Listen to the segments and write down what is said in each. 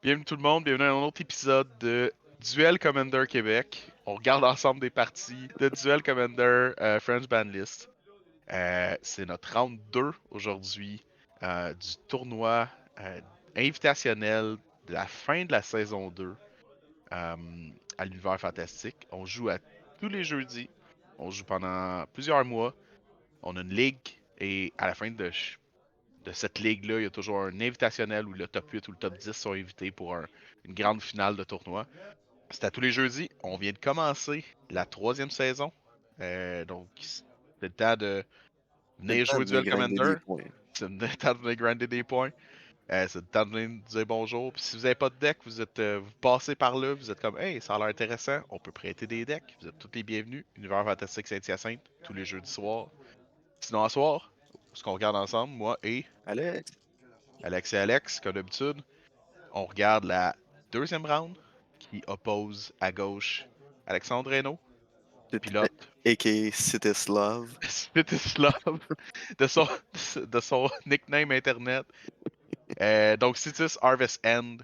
Bienvenue tout le monde, bienvenue à un autre épisode de Duel Commander Québec. On regarde ensemble des parties de Duel Commander French Ban List. C'est notre round 2 aujourd'hui du tournoi invitationnel de la fin de la saison 2 à l'univers fantastique. On joue à tous les jeudis, on joue pendant plusieurs mois. On a une ligue et à la fin de cette ligue-là, il y a toujours un invitationnel où le top 8 ou le top 10 sont invités pour une grande finale de tournoi. C'est à tous les jeudis. On vient de commencer la troisième saison. Donc, c'est le temps de C'est le venir temps jouer de venir Duel grinder des Commander. points. C'est le temps de venir grinder des points. C'est le temps de venir nous dire bonjour. Puis si vous n'avez pas de deck, vous passez par là, vous êtes comme hey, ça a l'air intéressant, on peut prêter des decks. Vous êtes tous les bienvenus. Univers Fantastique Saint-Hyacinthe, tous les jeudis soirs. Sinon, à soir, ce qu'on regarde ensemble, moi et Alex, Alex et Alex, comme d'habitude, on regarde la deuxième round qui oppose à gauche Alexandre Reynaud, c'est pilote a.k.a. Citislav. Svetislav de son, de son nickname internet. Donc Citis Harvest End,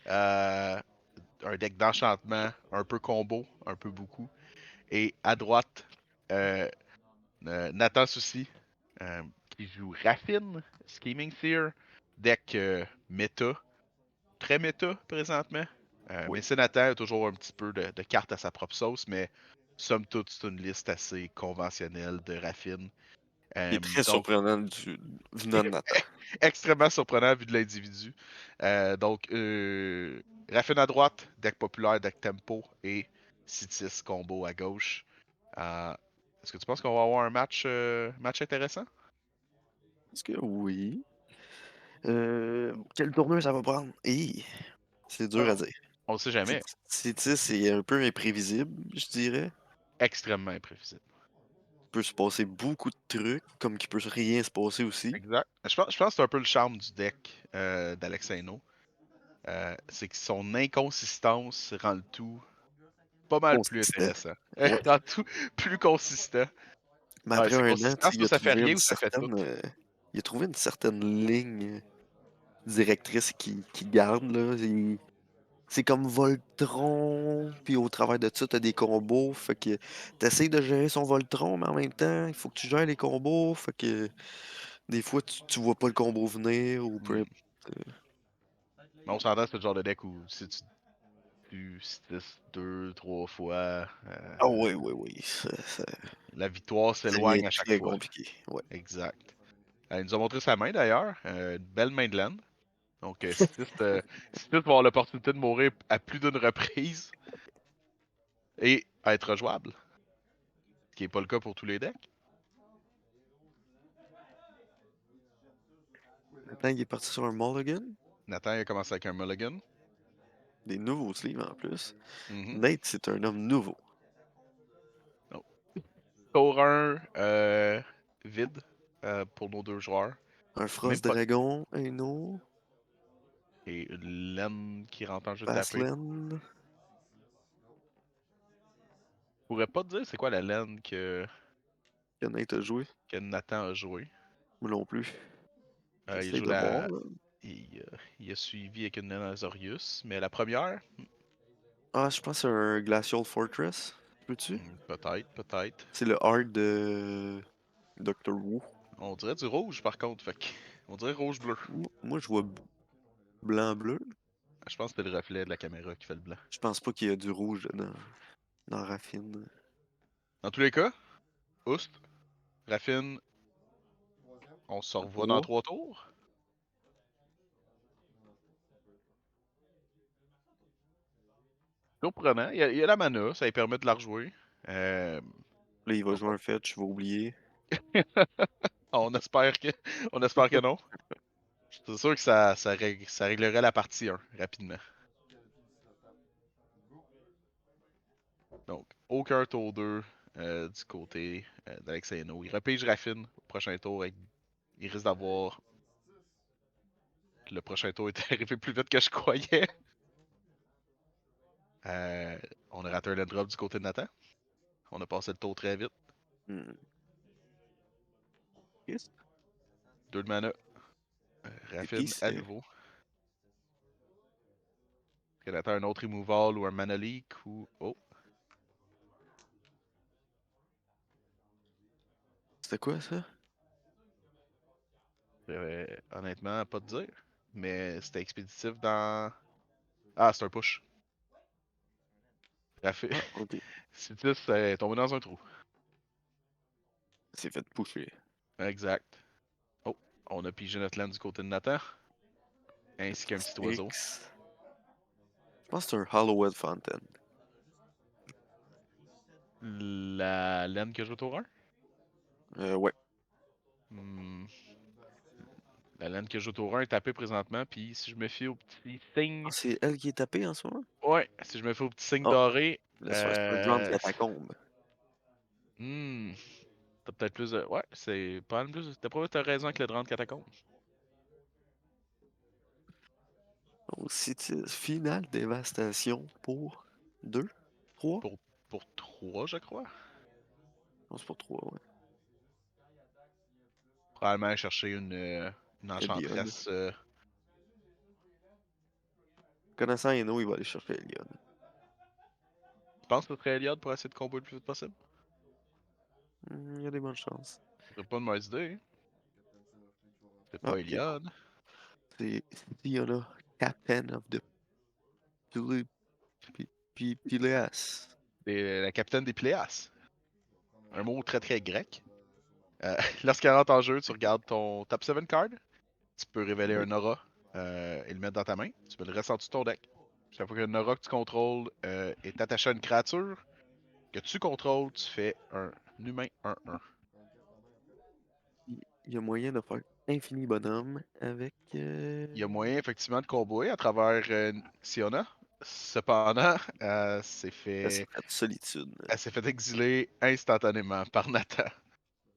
euh, un deck d'enchantement, un peu combo, un peu beaucoup. Et à droite, euh, Nathan Soucy, qui joue Raffine, Scheming Seer, deck méta, très méta présentement. Oui. Mais Sénatan a toujours un petit peu de cartes à sa propre sauce, mais somme toute, c'est une liste assez conventionnelle de Raffine. Il est très Donc, surprenant venant de Nathan. extrêmement surprenant vu de l'individu. Raffine à droite, deck populaire, deck tempo et Citis combo à gauche. Euh, Est-ce que tu penses qu'on va avoir un match intéressant? Est-ce que oui? Quel tourneur ça va prendre? C'est dur à Ah, dire. on ne sait jamais. C'est un peu imprévisible, je dirais. Extrêmement imprévisible. Il peut se passer beaucoup de trucs, comme qu'il peut rien se passer aussi. Exact. Je pense que c'est un peu le charme du deck d'Alexeino. C'est que son inconsistance rend le tout pas mal plus Consistant. intéressant. Ouais. Rend le tout plus consistant. Mais Ouais, après c'est un an, consistant, soit ça fait rien ou ça fait tout. il a trouvé une certaine ligne directrice qui garde, là. C'est comme Voltron, puis au travers de ça, t'as des combos, fait que t'essayes de gérer son Voltron, mais en même temps, il faut que tu gères les combos, fait que des fois, tu vois pas le combo venir, ou peu Hmm. importe. Mais on s'entend, c'est le genre de deck où si tu stis deux, trois fois, Ah oui, oui, oui, la victoire ça devient s'éloigne à chaque très fois. compliqué, ouais. Exact. Il nous a montré sa main d'ailleurs, une belle main de land. Donc Stis va avoir l'opportunité de mourir à plus d'une reprise et à être jouable, ce qui n'est pas le cas pour tous les decks. Maintenant, il est parti sur un Mulligan, Nathan il a commencé avec un mulligan. des nouveaux sleeves en plus. Mhm. Nate, c'est un homme nouveau. Donc, tour 1, vide pour nos deux joueurs. Un Même Frost pas. Dragon, un autre, Et une laine qui rentre en jeu de taper. Fastland, Je pourrais pas te dire c'est quoi la laine que Nate a joué, que Nathan a joué. moi non plus. Il J'essaie joue de voir, la. là. Il a suivi avec une laine Azorius, mais la première, Ah, je pense que c'est un Glacial Fortress. Peux-tu? peut-être, peut-être. C'est le art de Doctor Who. On dirait du rouge par contre, fait que on dirait rouge-bleu. Moi, je vois blanc-bleu. Je pense que c'est le reflet de la caméra qui fait le blanc. Je pense pas qu'il y a du rouge dans Raffine. Dans tous les cas, Oust, Raffine, on se revoit dans 3. 3 tours. Surprenant. Il y a la mana, ça lui permet de la rejouer. Euh, Là, il va donc, jouer un fetch, je vais oublier. on espère que, on espère que non. C'est sûr que ça réglerait la partie 1 rapidement. Donc, aucun tour 2 du côté d'Alexeino. Il repige Raffine au prochain tour. Il risque d'avoir. Le prochain tour est arrivé plus vite que je croyais. Euh, on a raté un land drop du côté de Nathan. On a passé le tour très vite. Hmm. Yes. 2 de mana. C'est qui, Raffine à c'est? nouveau. Que Nathan a un autre removal ou un mana leak ou. Oh, C'était quoi ça? honnêtement, pas te dire. Mais c'était expéditif dans. Ah, c'est un push. Ah, ok. Citis est tombé dans un trou. C'est fait pusher. Exact. Oh, on a pigé notre land du côté de Nathan. Ainsi qu'un petit oiseau. X. Je pense que c'est un Hallowed Fountain. La laine que je joue au tour 1? Ouais. Hmm, la laine que je joue au tour 1 est tapée présentement, puis si je me fie au petit Ah, signe. c'est elle qui est tapée en ce moment? Ouais, si je me fie au petit signe Oh, doré. laisse faire, c'est un Grand Catacombe. Hmm, t'as peut-être plus de. Ouais, c'est pas mal plus. T'as raison avec le Drone Catacombe. Donc, Cities, finale dévastation pour 2, 3? Pour, pour 3, je crois. Non, c'est pour 3, ouais. Probablement aller chercher une Eliod. enchantress. Connaissant Eno, il va aller chercher Eliod. Tu penses que ce serait Eliod pour essayer de combo le plus vite possible? Il y a des bonnes chances. C'est pas une mauvaise idée. Hein. C'est Ah, pas ok. Eliod. C'est Fiona, Captain of the Pile- Pileas. C'est la capitaine des Pléas. Un mot très très grec. Lorsqu'elle rentre en jeu, tu regardes ton top 7 card. Tu peux révéler Oui. un aura et le mettre dans ta main. Tu peux le rester en dessous de ton deck. Chaque fois qu'un aura que tu contrôles est attaché à une créature que tu contrôles, tu fais un humain 1-1. Il y a moyen de faire infini bonhomme avec. Il y a moyen effectivement de comboer à travers Siona. Cependant, Ça fait solitude. elle s'est fait exiler instantanément par Nathan.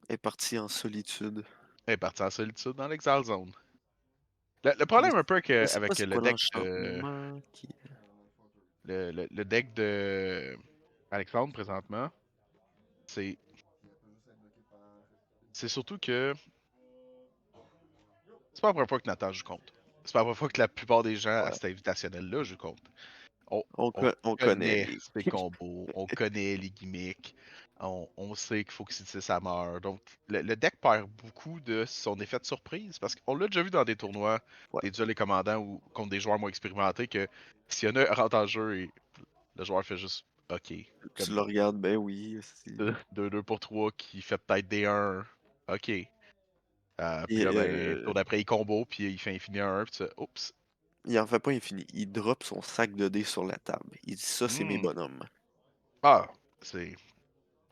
Elle est partie en solitude. Elle est partie en solitude dans l'Exile Zone. Le Je problème un peu je sais pas avec c'est le quoi deck de. l'enchantement qui. Le deck de Alexandre présentement, c'est. C'est surtout que. C'est pas la première fois que Nathan joue contre. C'est pas la première fois que la plupart des gens à Ouais. cet invitationnel-là jouent contre. On, on On connaît connaît les. ses combos, on connaît les gimmicks, on sait qu'il faut que City ça meurt. Donc, le deck perd beaucoup de son effet de surprise parce qu'on l'a déjà vu dans des tournois, Ouais. des duels et commandants ou contre des joueurs moins expérimentés que s'il y en a un rentre en jeu et le joueur fait juste OK, Tu comme le regardes, ben oui. 2 pour 3 qui fait peut-être des 1, OK. Puis Et, là, ben, tour d'après, il combo, puis il fait infini 1, puis tu fais, oups. il en fait pas infini. Il drop son sac de dés sur la table. Il dit ça, c'est mes Hmm. bonhommes. Ah, c'est.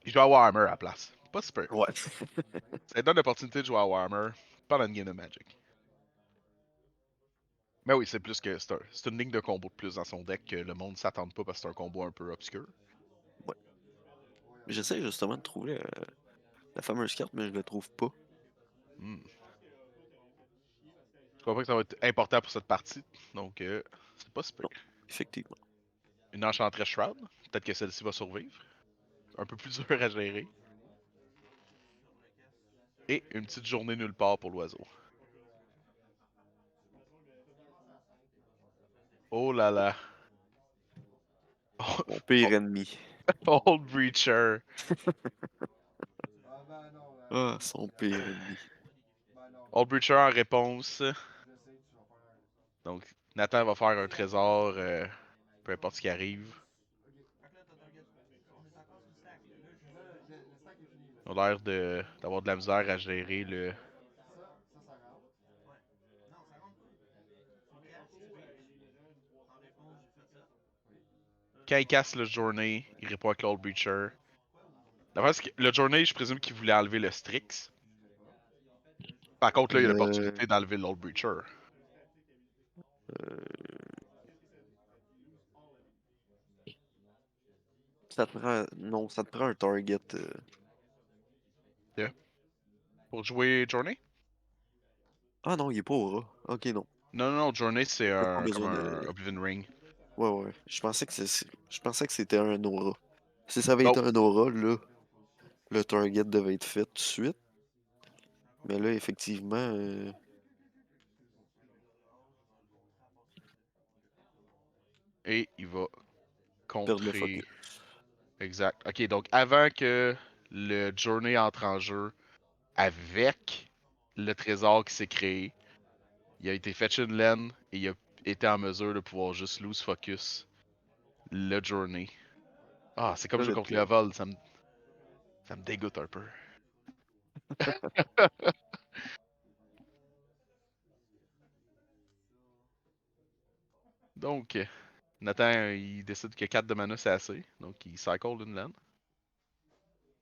Il joue à Warhammer à la place. Pas super. Ouais. Ça lui donne l'opportunité de jouer à Warhammer pendant une game de Magic. Mais oui, c'est plus que. C'est une ligne de combo de plus dans son deck que le monde s'attende pas parce que c'est un combo un peu obscur. Ouais. J'essaie justement de trouver la fameuse carte, mais je la trouve pas. Hmm. Je comprends que ça va être important pour cette partie. Donc, c'est pas super. Non, effectivement. Une Enchantress Shroud. Peut-être que celle-ci va survivre. Un peu plus dur à gérer. Et une petite journée nulle part pour l'oiseau. Oh là là. Mon pire ennemi. Old Breacher. Ah, son pire ennemi. Old Breacher en réponse. Donc, Nathan va faire un trésor, peu importe ce qui arrive. On a l'air d'avoir de la misère à gérer le. Quand il casse le Journey, il répond avec l'Old Breacher. Le Journey, je présume qu'il voulait enlever le Strix. Par contre, là, il a Le, l'opportunité d'enlever l'Old Breacher. euh, ça te prend. Non, ça te prend un target. Yeah. Pour jouer Journey? Ah non, il est pas aura. Ok, non. Non, non, non, Journey, c'est T'as pas comme besoin un de. Oblivion Ring. Ouais, ouais. Je pensais que c'était un aura. Si ça avait été Oh, un aura, là, le target devait être fait tout de suite. Mais là, effectivement, et il va Perdre le contrer. focus. Exact. Ok, donc avant que le Journey entre en jeu avec le trésor qui s'est créé, il a été fetch une laine et il a été en mesure de pouvoir juste lose focus le Journey. Ah, c'est comme jouer Solide contre play. Level, ça me dégoûte un peu. Donc, Nathan, il décide que 4 de mana c'est assez, donc il cycle une laine.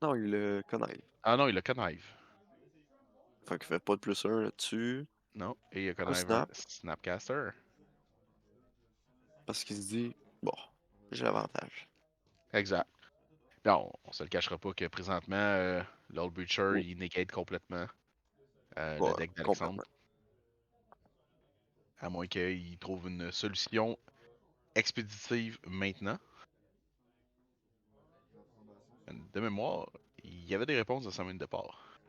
Non, il le connive. Ah non, il a Connive. Fait qu'il fait pas de plus 1 là-dessus. Non, et il a Un Connive un snap. Snapcaster. Parce qu'il se dit, bon, j'ai l'avantage. Exact. Non, on se le cachera pas que présentement, l'Old Breacher, Oui, il negate complètement le ouais, deck d'Alexandre. complètement. À moins qu'il trouve une solution expéditive maintenant. De mémoire, il y avait des réponses de sa main de départ.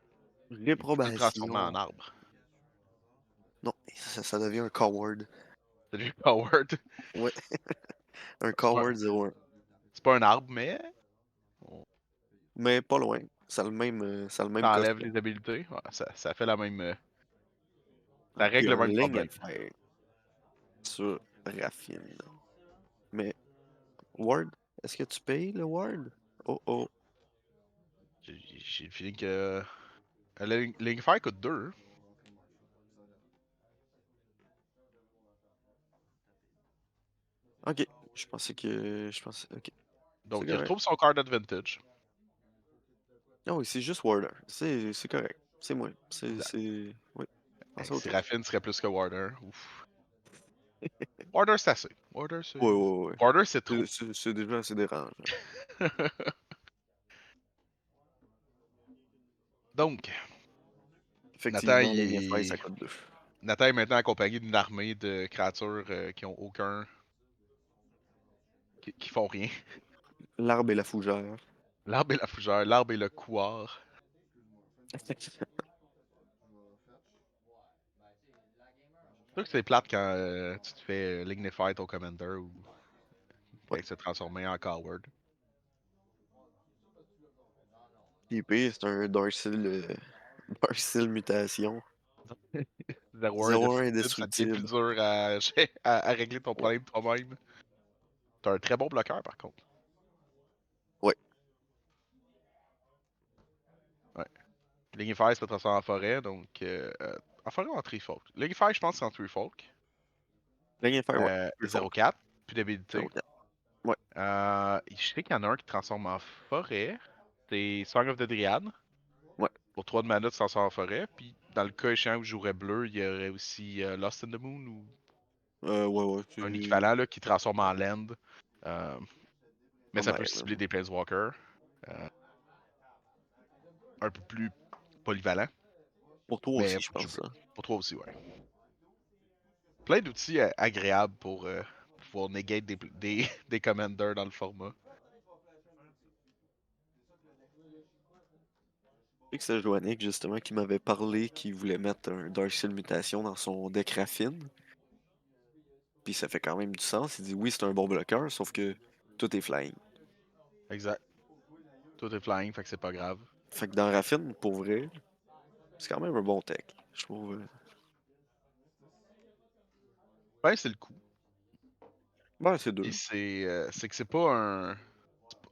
Il peut le transformer en Réprobation. arbre. Non, ça devient un coward. Salut, Howard. Ouais, un C'est pas, coward 0-1. c'est pas un arbre, mais on Mais pas loin. Ça a le même enlève cost. les habilités. Ouais, ça fait la même. Ça Ah, puis règle le un même ligne à problème. faire sur Raffine. Mais Ward, est-ce que tu payes le Ward? Oh oh. J'ai le feeling que. Lingfire coûte 2. Ok. Je pensais que. Je pensais. Ok. C'est Donc, il correct. retrouve son card advantage. Ah oui, c'est juste Warder. C'est correct. C'est moi. Exact. Oui. Hey, Pense à autre chose. Seraphine serait plus que Warder. Ouf. Warder, c'est assez. Warder, Ouais, c'est. ouais, ouais. Warder, c'est trop. C'est déjà assez dérangeant. Donc, Nathan, Effectivement, ligne F1, ça coûte 2. Nathan est maintenant accompagné d'une armée de créatures qui ont aucun. Qui font rien. L'arbre et la fougère. L'arbre et la fougère, l'arbre et le couard. C'est sûr que c'est plate quand tu te fais lignify ton commander ou quand Ouais. il se transforme en coward. IP, c'est un Darcyl, Darcyl mutation. 0-1 0-1 indestructible, ça devient plus indestructible. dur à régler ton Ouais. problème toi-même. T'as un très bon bloqueur par contre. Ouais. Ouais. Lignify se transforme en forêt, donc en forêt ou en Treefolk? Lignify, je pense que c'est en Treefolk. Ligne F1, ouais. Plus folk. 0-4, plus d'habilité. 0-4. Ouais. Je sais qu'il y en a un qui transforme en forêt. C'est Song of the Dryad. Ouais. Pour 3 de mana, tu transformes en forêt. Puis dans le cas échéant où je jouerais bleu, il y aurait aussi Lost in the Moon ou Ouais, ouais. un équivalent là, qui transforme en land. Euh, mais Pas ça mal, peut là. cibler des Planeswalkers. euh, un peu plus polyvalent. Pour toi Mais aussi, je faut que je joue pense, bleu. ça. Pour toi aussi, ouais. Plein d'outils agréables pour pouvoir negate des commanders dans le format. Je sais que c'est Joannick, justement, qui m'avait parlé qu'il voulait mettre un Darcyl mutation dans son deck Raffine. Puis ça fait quand même du sens. Il dit oui, c'est un bon bloqueur, sauf que tout est flying. Exact. Tout est flying, fait que c'est pas grave. Fait que dans Raffine, pour vrai, c'est quand même un bon tech. Je trouve. Ben, c'est le coup. Ouais, c'est Et deux. c'est que c'est pas un.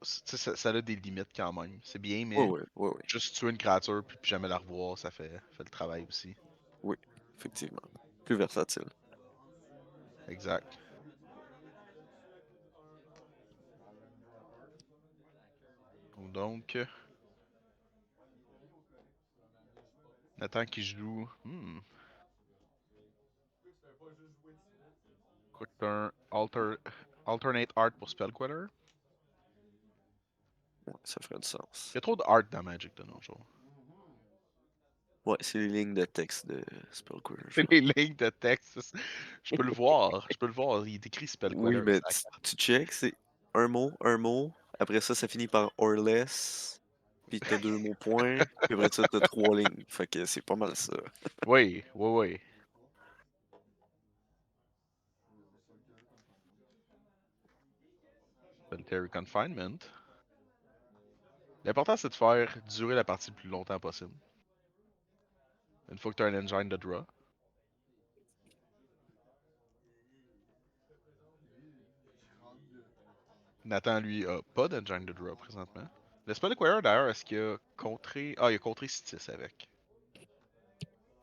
Ça a des limites quand même. C'est bien, Ouais, mais ouais, ouais, ouais. juste tuer une créature puis jamais la revoir, ça fait le travail aussi. Oui, effectivement. Plus versatile. Exact. Donc, Nathan qui joue. Quoi que t'as un alternate art pour Spellqueller. Ouais, ça ferait du Il y sens. a trop de art dans Magic de nos jours. Ouais, c'est les lignes de texte de Spellqueller, je C'est pense. les lignes de texte. Je peux le voir. Je peux le voir. Il est écrit Oui, Spellqueller mais sur la carte. tu check, c'est un mot, un mot. Après ça finit par or less. Puis t'as deux mots points. Puis après ça, t'as trois lignes. Fait que c'est pas mal ça. Oui, oui, oui. Solitary Confinement. L'important, c'est de faire durer la partie le plus longtemps possible. Une fois que tu as un engine de draw. Nathan, lui, a pas d'engine de draw présentement. Le Spell Acquire, d'ailleurs, est-ce qu'il a contré. Ah, il a contré 6 avec.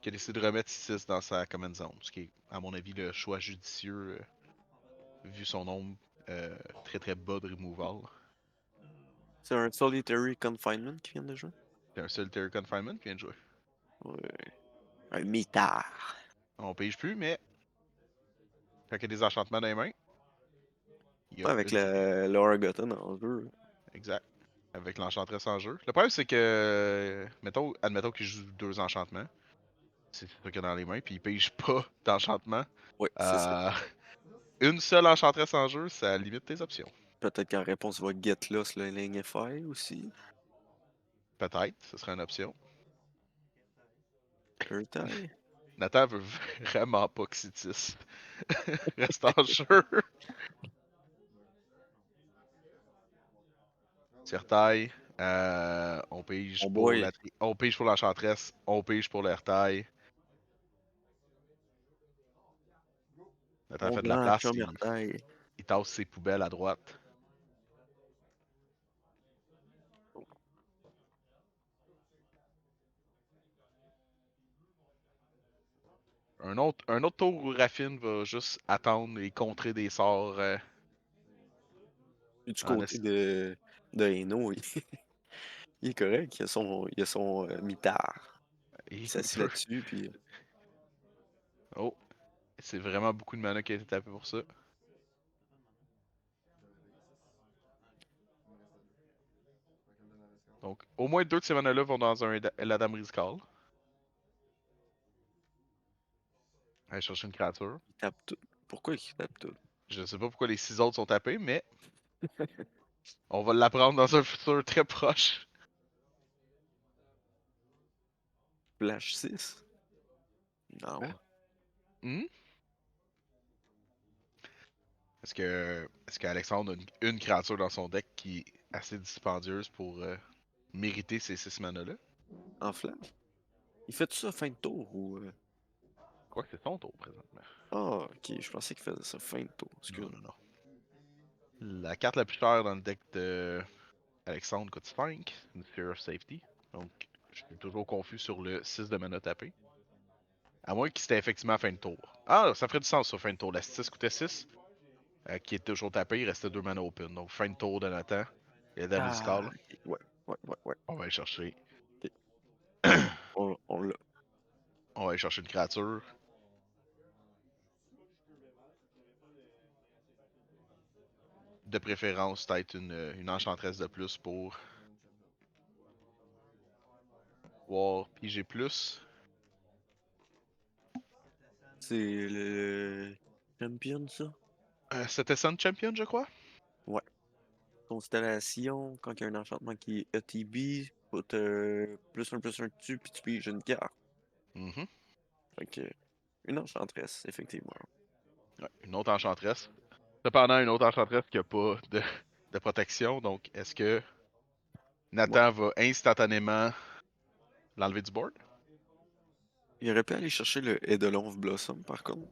Il a décidé de remettre 6 dans sa command zone. Ce qui est, à mon avis, le choix judicieux, vu son nombre très très bas de removal. C'est un Solitary Confinement qui vient de jouer? C'est un Solitary Confinement qui vient de jouer. Ouais. Un mitard. On pige plus, mais quand il y a des enchantements dans les mains, il y a Ouais, le avec 10 000. le Oragoton en jeu. Exact. Avec l'enchantress en jeu. Le problème, c'est que, mettons, admettons qu'il joue 2 enchantements. C'est ça qu'il y a dans les mains, puis il pige pas d'enchantement. Ouais, c'est ça. Euh, une seule enchantress en jeu, ça limite tes options. Peut-être qu'en réponse, il va Get Lost, le Lignify aussi. Peut-être, ce serait une option. Urtai. Nathan veut vraiment pas que Citis reste en jeu. Tire-taille, on pige Mon pour boy. on pige pour l'enchantress, on pige pour l'air-taille. Nathan Mon fait de la grand place, chum Urtai. il tasse ses poubelles à droite. Un autre tour où Raffine va juste attendre et contrer des sorts Du en côté de Eno, il est correct. Il a son mitard. et Il il s'assit peut. là-dessus, puis Oh, c'est vraiment beaucoup de mana qui a été tapé pour ça. Donc, au moins 2 de ces mana-là vont dans un Eladamri's Call. Aller chercher une créature. il tape tout. Pourquoi il tape tout? Je sais pas pourquoi les 6 autres sont tapés, mais on va l'apprendre dans un futur très proche. Flash 6? Non. Hmm? Est-ce qu'Alexandre a une créature dans son deck qui est assez dispendieuse pour mériter ces 6 mana-là? En flash? Il fait tout ça fin de tour ou. Je crois que c'est son tour présentement. Ah, ok. Je pensais qu'il faisait ça fin de tour. Non, Excuse. non, non. La carte la plus chère dans le deck de Alexandre coûte 5, une Fear of Safety. Donc, je suis toujours confus sur le 6 de mana tapé. À moins que c'était effectivement à fin de tour. Ah, ça ferait du sens sur fin de tour. La 6 coûtait 6, qui est toujours tapé, il restait 2 mana open. Donc, fin de tour de Nathan. Il y a David's Ah, Call. ok. Ouais, ouais, ouais, ouais. On va aller chercher. Ok. On l'a. On va aller chercher une créature. De préférence, peut-être une enchantresse de plus pour pouvoir piger plus. C'est le champion, ça? C'était Sun Champion, je crois. Ouais. Constellation, quand il y a un enchantement qui est ETB, faut te plus un dessus, puis tu piges une carte. Mhm. Fait que, une enchantresse, effectivement. Ouais, une autre enchantresse. Cependant, une autre enchantresse qui a pas de protection. Donc, est-ce que Ouais. Nathan va instantanément l'enlever du board? Il aurait pu aller chercher le Edelon Blossom, par contre.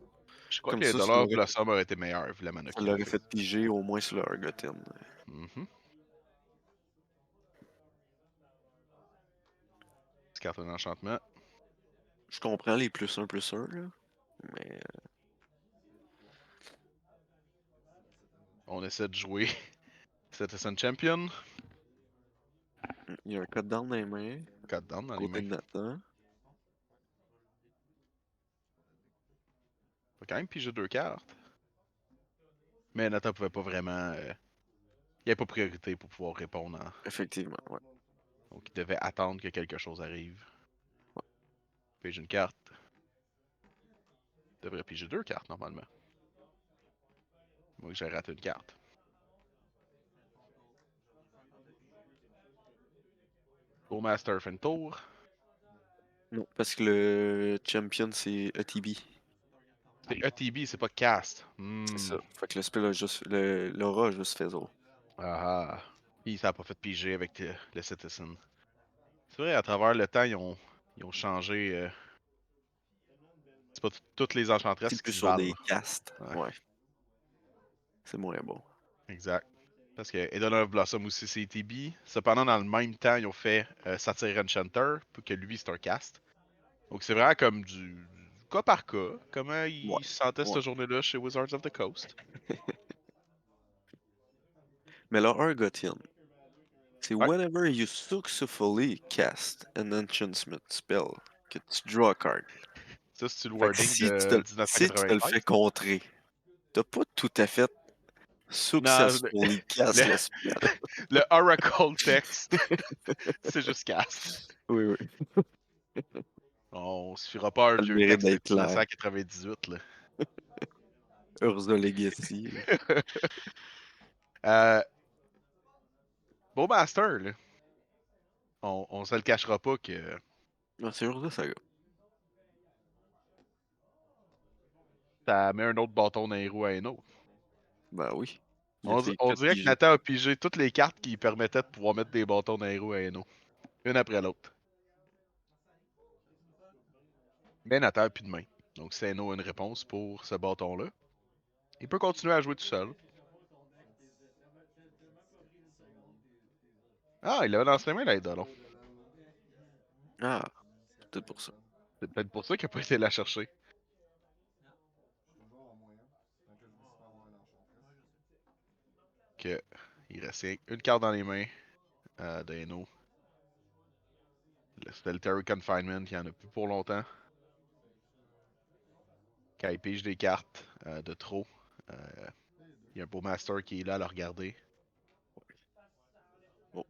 Je crois Comme que les ça, Dollar Blossom aurait été meilleur vu la mana ça qu'il a l'aurait fait. fait piger au moins sur le Argotin. Mhm. Petite carte d'enchantement. Je comprends les plus un là. Mais On essaie de jouer Citizen Champion. il y a un code down dans les mains, 4 down dans les côté mains. de Nathan. Faut quand même piger 2 cartes. Mais Nathan pouvait pas vraiment. Il n'y avait pas priorité pour pouvoir répondre. Effectivement, ouais. Donc il devait attendre que quelque chose arrive. Pige une carte. Il devrait piger 2 cartes normalement. Moi j'ai raté une carte. Go Master fait une tour. Non, parce que le champion, c'est ETB. C'est ETB, c'est pas cast. C'est Hmm. ça. Fait que le spell a juste. L'aura a juste fait zéro. Ah, puis ça a pas fait piger avec le Citizen. C'est vrai, à travers le temps, ils ont changé. C'est pas toutes les C'est enchantresses plus qui se sur valent. des castes. Ouais, Ouais, c'est moins bon. exact. Parce que Eidolon of Blossom aussi, c'est ETB. Cependant, dans le même temps, ils ont fait Satyr Enchanter, pour que lui, c'est un cast. Donc c'est vraiment comme du cas par cas, comment Ouais, ils se sentaient ouais. cette journée-là chez Wizards of the Coast. Mais là, un Gothian, c'est Ouais, whenever you successfully cast an enchantment spell, que tu draw a card. ça c'est le Fait que wording de si tu te le 1996. fais contrer, t'as pas tout à fait Non, successfully cast le, le spell. le Oracle text, c'est juste cast. Oui, oui. On se fiera pas un Ça a le vieux mérite texte de d'être clair. 1998, là. Urza Legacy. euh, Beau Master, là. On se le cachera pas que Non, c'est Urza Saga. ça met un autre bâton dans les roues à Eno. Ben oui. Il a On fait dirait que piger. Nathan a pigé toutes les cartes qui permettaient de pouvoir mettre des bâtons dans les roues à Eno. Une après l'autre. Mais Nathan a plus de main. Donc si Eno a une réponse pour ce bâton-là, il peut continuer à jouer tout seul. Ah, il avait dans ses mains l'Eidolon. Ah, c'est peut-être pour ça. C'est peut-être pour ça qu'il a pas été la chercher. Que il restait une carte dans les mains de Eno. C'était le Terry Confinement, il y en a plus pour longtemps. Quand il pige des cartes de trop, euh, il y a un beau master qui est là à le regarder. Bon,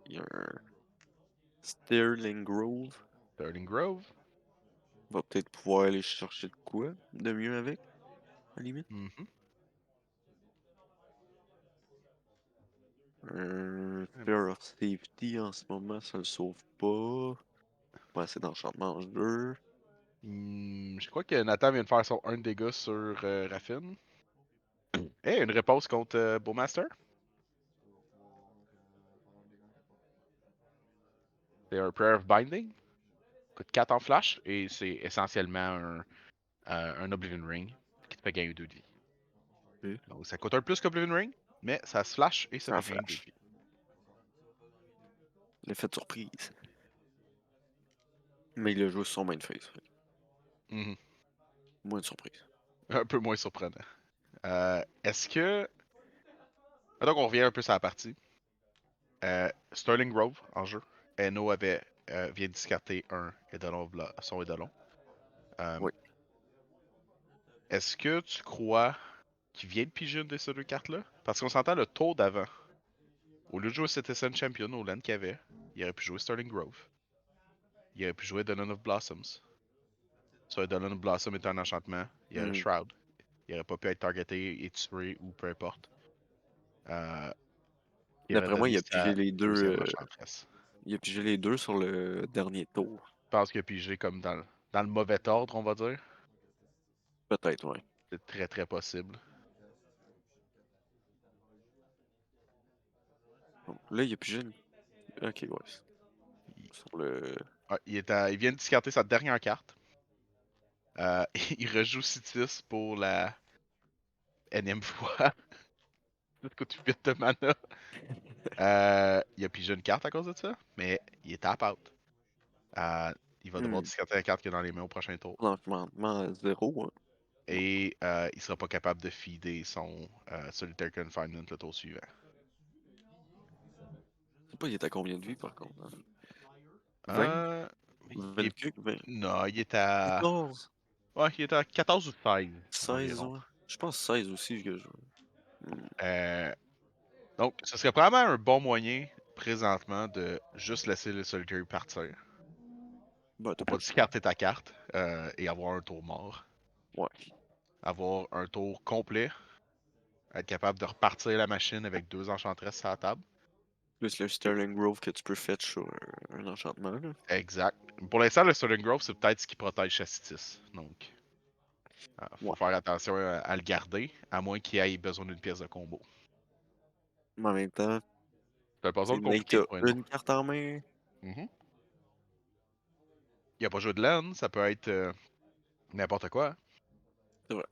il y a un Sterling Grove. Sterling Grove. On va peut-être pouvoir aller chercher de quoi de mieux avec, à la limite. Mhm. Un Fair of Safety en ce moment, ça le sauve pas. Pas assez d'enchantement en jeu. Je crois que Nathan vient de faire son 1 de dégâts sur Raffin. Une réponse contre Bowmaster. C'est un Prayer of Binding. Coûte 4 en flash et c'est essentiellement un Oblivion Ring qui te fait gagner 2 de vie. Ok. Donc ça coûte un plus qu'Oblivion Ring, mais ça se flash et ça En fait gagner 2 de flash. vie. L'effet de surprise. Mais il a joué sur son main phase. Mhm. Moins de surprise. Un peu moins surprenant. Est-ce que. Donc on revient un peu sur la partie. Sterling Grove en jeu. Eno vient de discarter un Eidolon, son Eidolon. Euh, Oui. Est-ce que tu crois qu'il vient de piger une de ces deux cartes-là? Parce qu'on s'entend le tour d'avant. Au lieu de jouer Citizen Champion au land qu'il avait, il aurait pu jouer Sterling Grove. Il aurait pu jouer Dawn of Blossoms. Soit Dawn of Blossom est un enchantement, il y aurait Hmm. Shroud. Il aurait pas pu être targeté et tué ou peu importe. Euh, il aurait D'après moi, donné il a pigé sa les deux. deuxième enchantress. Il a pigé les deux sur le dernier tour. Je pense qu'il a pigé comme dans le mauvais ordre, on va dire. Peut-être, ouais. C'est très très possible. Bon, là, il a pigé une... Ok, ouais. Il, Sur le... il vient de discarter sa dernière carte. Il rejoue Citis pour la énième fois. Ça coûte 8 de mana. Il a pigé une carte à cause de ça, mais il est tap out. Il va devoir Hmm. discarter la carte qu'il a dans les mains au prochain tour. Lentement, zéro, hein. Non. Et il sera pas capable de feeder son Solitaire Confinement le tour suivant. Je sais pas, il était à combien de vie, par contre, hein? 20? Euh, il est... 20 20? Non, il est à. 14? Ouais, il est à 14 ou 16 16, environ. ouais. Je pense 16 aussi que je... Hmm. Euh, donc, ce serait probablement un bon moyen présentement de juste laisser le Solitaire partir. Ben, t'as Pour pas pas le choix. discarter ta carte et avoir un tour mort. Ouais. Avoir un tour complet. Être capable de repartir la machine avec deux enchantresses à la table. Plus le Sterling Grove que tu peux fetch sur un enchantement, là. Exact. Pour l'instant, le Southern Grove, c'est peut-être ce qui protège Chastitis. Donc, faut Ouais. faire attention à le garder, à moins qu'il ait besoin d'une pièce de combo. Mais en même temps, C'est pas c'est zone Nate, compliqué t'as pour un une autre. carte en main. Mhm. Il a pas joué de laine, ça peut être n'importe quoi, hein. C'est vrai.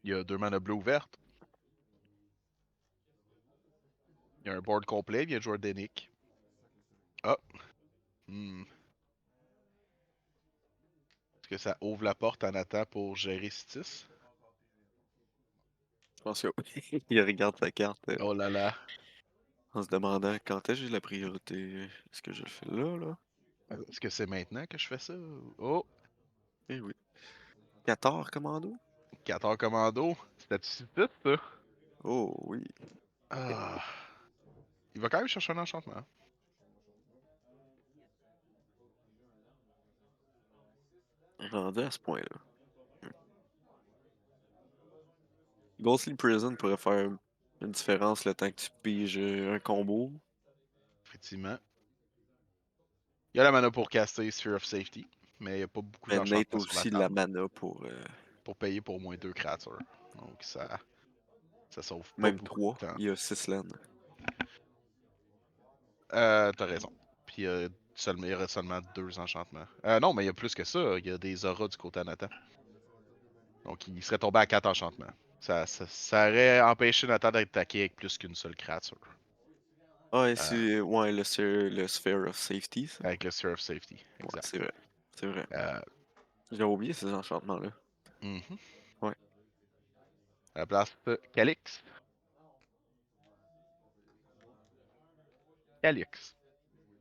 Il y a 2 mana bleues ouvertes. Il y a un board complet, il vient de jouer un Dénic. Ah! Hmm. Est-ce que ça ouvre la porte en attendant pour gérer Stis? Je pense que oui. Il regarde sa carte Oh là là. en se demandant quand est-ce que j'ai la priorité. Est-ce que je le fais là, là? Est-ce que c'est maintenant que je fais ça? Oh! Eh oui. 14 commando? 14 commando. C'était-tu si vite, ça? Oh oui. Ah. Il va quand même chercher un enchantement. Rendu à ce point-là. Ghostly Prison pourrait faire une différence le temps que tu piges un combo. Effectivement. Il y a la mana pour caster Sphere of Safety, mais il n'y a pas beaucoup Mais Nate a d'enchantements sur la aussi la table mana pour payer pour au moins 2 créatures. Donc ça sauve pas même beaucoup de 3. temps. Il y a 6 lands. T'as raison. Puis il y aurait seulement 2 enchantements. Non, mais il y a plus que ça. Il y a des auras du côté à Nathan. Donc il serait tombé à 4 enchantements. Ça aurait empêché Nathan d'être attaqué avec plus qu'une seule créature. Ah, et Euh, c'est. Ouais, le Sphere of Safety, ça. avec le Sphere of Safety. Ouais, Exact. c'est vrai. C'est vrai. Euh, J'ai oublié ces enchantements-là. mhm. Ouais. À la place de Calix. Calix.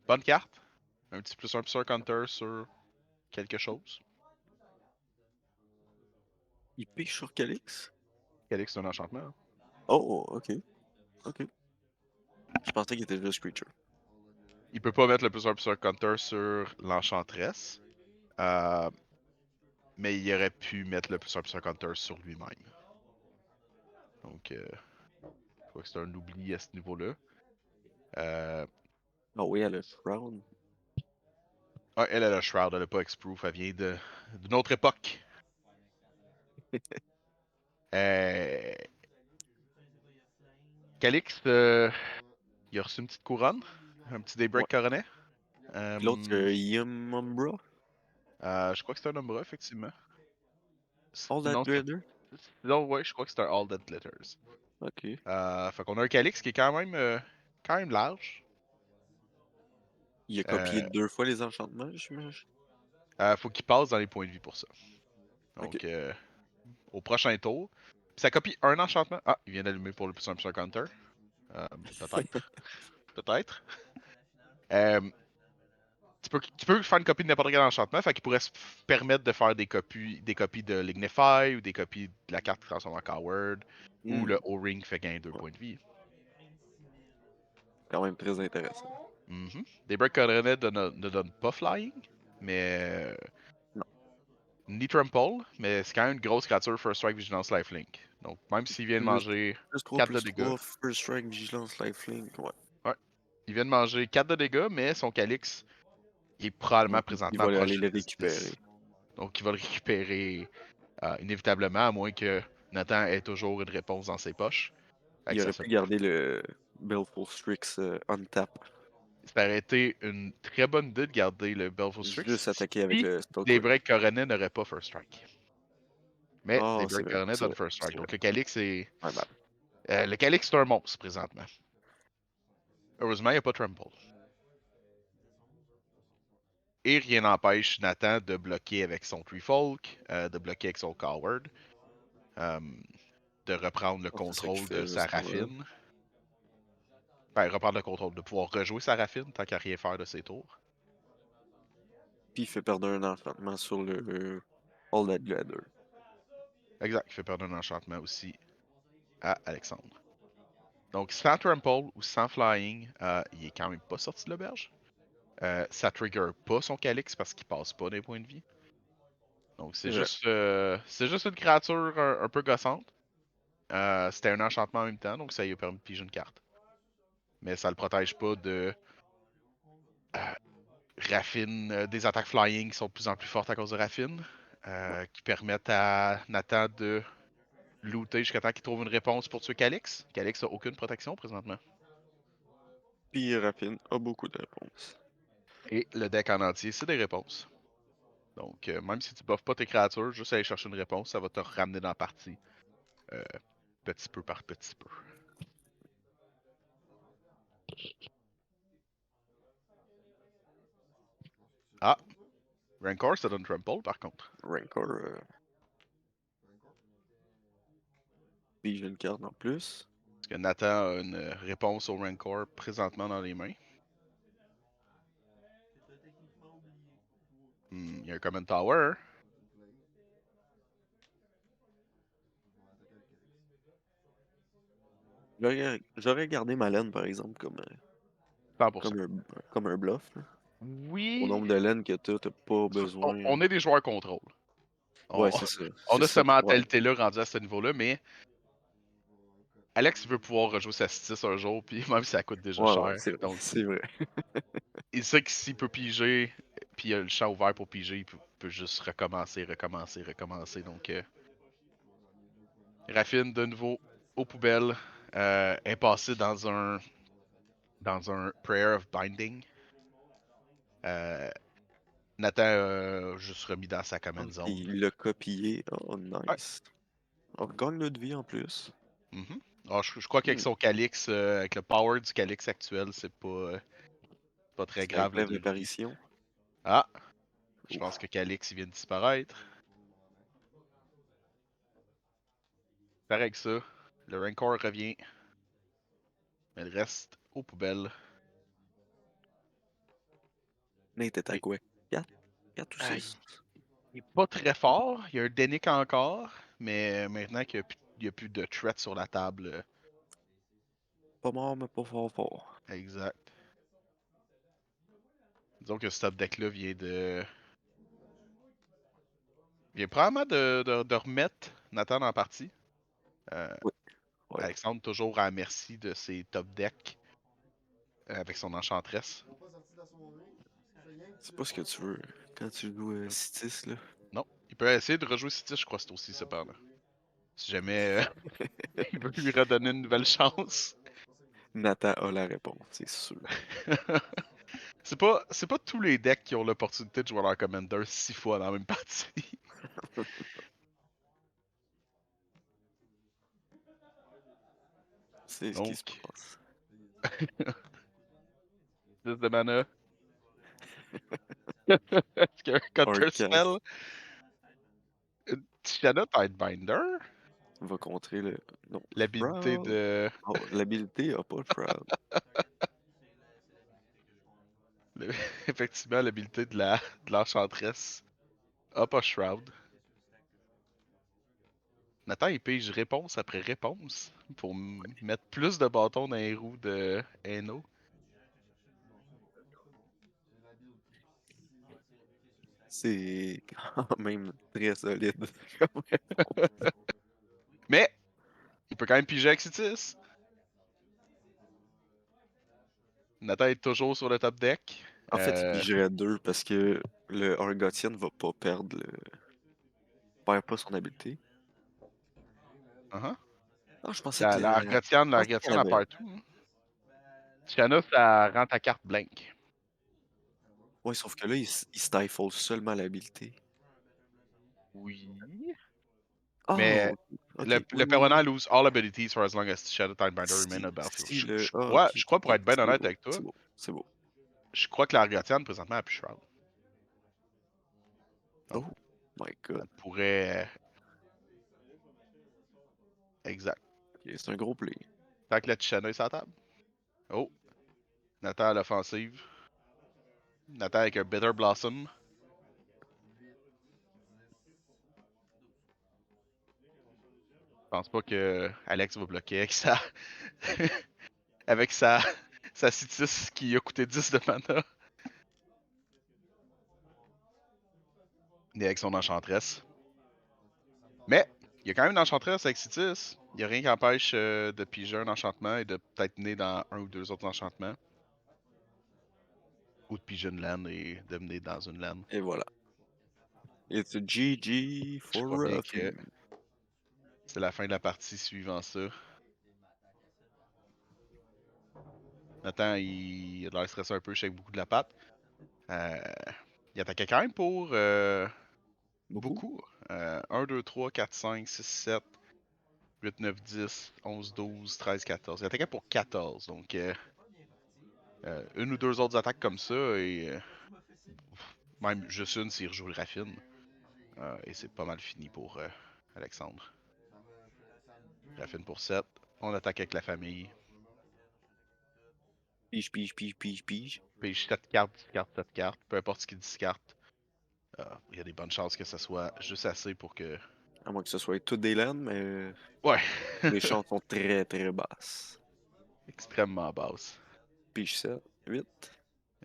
Bonne carte. Un petit plus un counter sur quelque chose. Il piche sur Calix? Calix, c'est un enchantement, hein. Oh, ok. Ok. Je pensais qu'il était juste Creature. Il peut pas mettre le plus un counter sur l'enchantresse. Euh, mais il aurait pu mettre le plus un counter sur lui-même. Donc, je crois que c'est un oubli à ce niveau-là. Euh, Ah oui, elle a Shroud. elle a le Shroud, elle a pas X-Proof, elle vient d'une autre époque. Euh, Calix, il a reçu une petite couronne, un petit Ouais. Daybreak Coronet. Puis l'autre, Euh, c'est Yum Umbra. je crois que c'est un Umbra, effectivement. All That Sinon, Glitter. sinon, ouais, je crois que c'est un All Dead Glitters. Ok. Fait qu'on a un Calix qui est quand même large. Il a copié Euh, 2 fois les enchantements, j'imagine. faut qu'il passe dans les points de vie pour ça. Ok. Donc, au prochain tour. Puis ça copie un enchantement. Ah, il vient d'allumer pour le plus un counter. Peut-être. Peut-être. Euh, tu peux faire une copie de n'importe quel enchantement, fait qu'il pourrait se permettre de faire des copies de Lignify ou des copies de la carte qui transforme en Coward ou Hmm. le O-Ring qui fait gagner 2 Ouais. points de vie. Quand même très intéressant. Mhm. Des Break Coronet ne donnent pas Flying, mais Non. ni Trample, mais c'est quand même une grosse créature First Strike Vigilance Lifelink. Donc même s'il vient de Plus, manger plus 3, 4 de plus dégâts, 3, First Strike, Vigilance, Lifelink. Ouais. ouais, il vient de manger 4 de dégâts, mais son Calix est probablement Il présentement va aller proche les de 10. récupérer. Donc il va le récupérer inévitablement, à moins que Nathan ait toujours une réponse dans ses poches. Fait Il que ça aurait serait pu garder le Baleful Strix on tap. ça aurait été une très bonne idée de garder le Belfast Strix Juste attaquer avec si le Skullcroak. Daybreak Coronet n'aurait pas First Strike. Mais Ah, c'est Daybreak vrai, Coronet c'est donne vrai, First c'est Strike. vrai. Donc le Calix est. My bad. Le Calix c'est un monstre présentement. Heureusement, il n'y a pas Trample. Et rien n'empêche Nathan de bloquer avec son Tree Folk, de bloquer avec son Coward, euh, de reprendre le C'est ça qu'il contrôle de fait à ce moment-là. Seraphine. Ben, reprendre le contrôle, de pouvoir rejouer Seraphine tant qu'à rien faire de ses tours. Puis il fait perdre un enchantement sur le All That Glitter. Exact, il fait perdre un enchantement aussi à Alexandre. Donc, sans Trample ou sans Flying, il est quand même pas sorti de l'auberge. Ça trigger pas son Calix parce qu'il passe pas des points de vie. Donc, C'est vrai. c'est juste une créature un peu gossante. C'était un enchantement en même temps, donc ça lui a permis de piger une carte. Mais ça le protège pas de euh, Raffine, des attaques flying qui sont de plus en plus fortes à cause de Raffine, qui permettent à Nathan de looter jusqu'à temps qu'il trouve une réponse pour tuer Calix. Calix a aucune protection présentement. Puis Rapine a beaucoup de réponses. Et le deck en entier, c'est des réponses. Donc, même si tu buffes pas tes créatures, juste aller chercher une réponse, ça va te ramener dans la partie. euh, petit peu par petit peu. Ah! Rancor, ça donne Trample par contre. Rancor. Puis j'ai une carte en plus. Parce que Nathan a une réponse au Rancor présentement dans les mains. Il y a un Common Tower. J'aurais gardé ma laine, par exemple, 100%. comme un bluff. Là. Au Oui, nombre de laines que t'as pas besoin. on est des joueurs contrôle. Ouais, On, c'est ça. on C'est a ça cette le problème. mentalité-là rendue à ce niveau-là, mais Alex veut pouvoir rejouer sa 6 un jour, puis même si ça coûte déjà Ouais, ouais, cher. Donc, c'est vrai. il sait que s'il peut piger, puis il a le champ ouvert pour piger, il peut juste recommencer, recommencer, recommencer. Donc, Raffine, de nouveau, aux poubelles, est passé dans un Prayer of Binding. Nathan a juste remis dans sa Ah, command puis zone. il l'a copié. Oh, Ouais. nice. On gagne notre vie en plus. Mhm. Ah, je crois qu'avec Hmm. son Calix, avec le power du Calix actuel, c'est pas très Est-ce qu'avec grave le Glaive 2 de vie. d'apparition? Ah, je pense Ouf. que Calix il vient de disparaître. Pareil avec ça, le Rancor revient, mais le reste aux poubelles. Nate est à Et, quoi? 4? 4 ou ah, 6? il est pas très fort, il y a un Denick encore, mais maintenant qu'il n'y a plus de threat sur la table, Pas mort, mais pas fort fort. exact. Disons que ce top deck-là vient probablement de remettre Nathan en partie. Euh, Oui, ouais. Alexandre toujours à la merci de ses top decks avec son enchantress. C'est pas ce que tu veux quand tu joues Citis, là. Non, il peut essayer de rejouer City, je crois que c'est aussi cependant. Si jamais il veut lui redonner une nouvelle chance. Nathan a la réponse, c'est sûr. c'est pas tous les decks qui ont l'opportunité de jouer leur Commander 6 fois dans la même partie. C'est ce qui se Donc, passe. 10 de mana. Est-ce qu'il y a un counter Orcas spell? Tishanna Tidebinder? va contrer le. Non, L'habilité Shroud. de. Oh, l'habilité a pas le Shroud. Effectivement, l'habilité de l'enchantress. Hop, a Shroud. Nathan, il pige réponse après réponse pour mettre plus de bâtons dans les roues de Eno. C'est quand même très solide comme réponse. Mais, il peut quand même piger Exitis. Nathan est toujours sur le top deck. En fait, il pigerait deux parce que le Argotian va pas perd pas son habileté. Uh-huh. Ah, je pensais que La je pensais qu'elle Argotian à avait. partout. Hein. Shanna, ça rend ta carte blank. Ouais, sauf que là, il stifle seulement l'habileté. Oui. Ah, Mais ok, ok, le oui, oui, permanent oui. lose all abilities for as long as Shadow Tidebinder remain on Si, the battlefield. si le. Ah, Je ok, crois, pour ok, être bien c'est honnête beau, avec toi, c'est beau, c'est beau. je crois que la Argotian, présentement, a plus Shroud. Donc, Oh my ça god. pourrait. Exact. Ok, c'est un gros play. Tant que la Tishanna est sur la table. Oh, Nathan à l'offensive. Nathan avec un Bitter Blossom. Je pense pas que Alex va bloquer avec avec sa Citis qui a coûté 10 de mana. Ni avec son Enchantress. Mais, il y a quand même une Enchantress avec Citis. Il n'y a rien qui empêche de piger un enchantement et de peut-être mener dans un ou deux autres enchantements. Ou de piger une land et de mener dans une land. Et voilà. It's a GG Je for crois bien que Ruffin. c'est la fin de la partie suivant ça. Nathan, il a l'air stressé un peu, je shake beaucoup de la patte. Euh, il attaquait quand même pour Beaucoup. beaucoup. 1, 2, 3, 4, 5, 6, 7, 8, 9, 10, 11, 12, 13, 14. Il attaquait pour 14. Donc, une ou deux autres attaques comme ça, et même juste une s'il rejoue le raffine. Et c'est pas mal fini pour Alexandre. Raffine pour 7. On attaque avec la famille. Pige, pige, pige, pige, pige. Pige 7 cartes, 10 cartes, 7 cartes. Peu importe ce qu'il discarte. Il y a des bonnes chances que ça soit juste assez pour que. À moins que ce soit tout des laines, mais Ouais! les chances sont très très basses. Extrêmement basse. Pige 7, 8.